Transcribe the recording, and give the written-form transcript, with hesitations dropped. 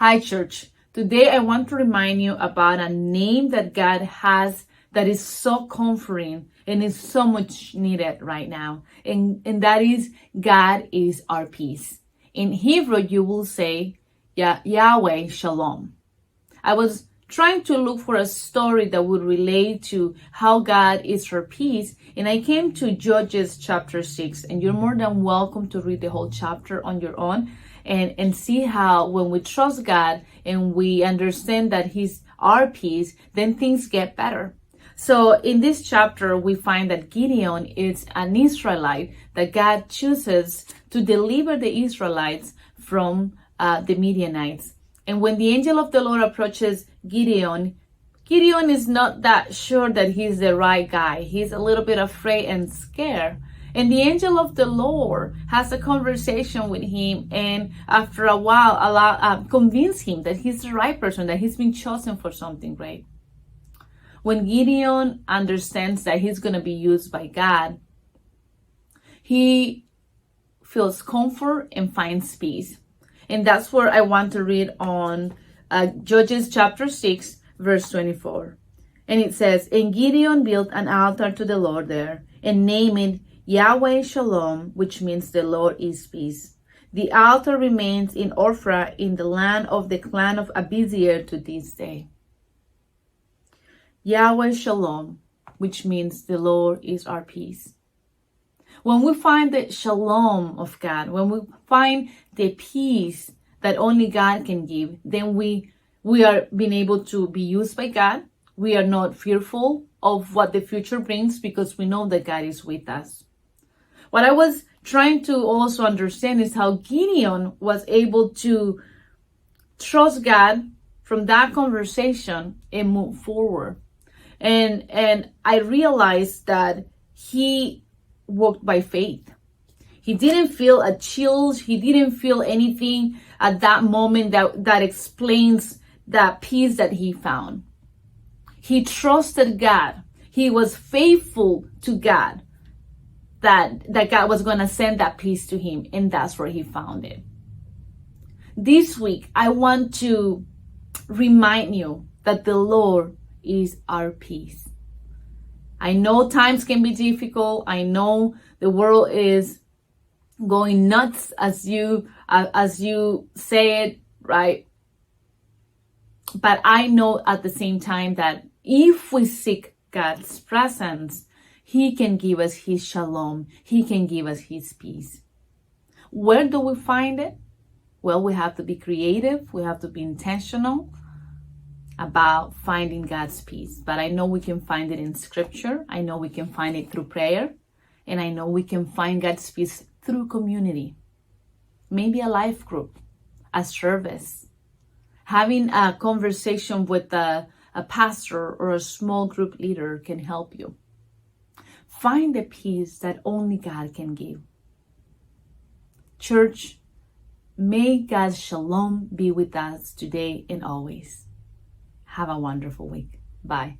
Hi, church. Today I want to remind you about a name that God has that is so comforting and is so much needed right now. And that is God is our peace. In Hebrew, you will say, Yahweh Shalom. I was trying to look for a story that would relate to how God is our peace. And I came to Judges chapter 6. And you're more than welcome to read the whole chapter on your own and see how when we trust God and we understand that He's our peace, then things get better. So in this chapter, we find that Gideon is an Israelite that God chooses to deliver the Israelites from the Midianites. And when the angel of the Lord approaches Gideon, Gideon is not that sure that he's the right guy. He's a little bit afraid and scared. And the angel of the Lord has a conversation with him, and after a while, convince him that he's the right person, that he's been chosen for something great. When Gideon understands that he's going to be used by God, he feels comfort and finds peace. And that's where I want to read on Judges chapter 6, verse 24. And it says, And Gideon built an altar to the Lord there and named it Yahweh Shalom, which means the Lord is peace. The altar remains in Ophrah in the land of the clan of Abiezer to this day. Yahweh Shalom, which means the Lord is our peace. When we find the shalom of God, when we find the peace that only God can give, then we are being able to be used by God. We are not fearful of what the future brings because we know that God is with us. What I was trying to also understand is how Gideon was able to trust God from that conversation and move forward. And I realized that he walked by faith. He didn't feel a chill. He didn't feel anything at that moment that explains that peace that he found. He trusted God. He was faithful to God. That God was going to send that peace to him, and that's where he found it. This week, I want to remind you that the Lord is our peace. I know times can be difficult. I know the world is going nuts as you say it, right? But I know at the same time that if we seek God's presence, He can give us His shalom. He can give us His peace. Where do we find it? Well, we have to be creative. We have to be intentional about finding God's peace. But I know we can find it in Scripture. I know we can find it through prayer. And I know we can find God's peace through community. Maybe a life group, a service, having a conversation with a pastor or a small group leader can help you. Find the peace that only God can give. Church, may God's shalom be with us today and always. Have a wonderful week. Bye.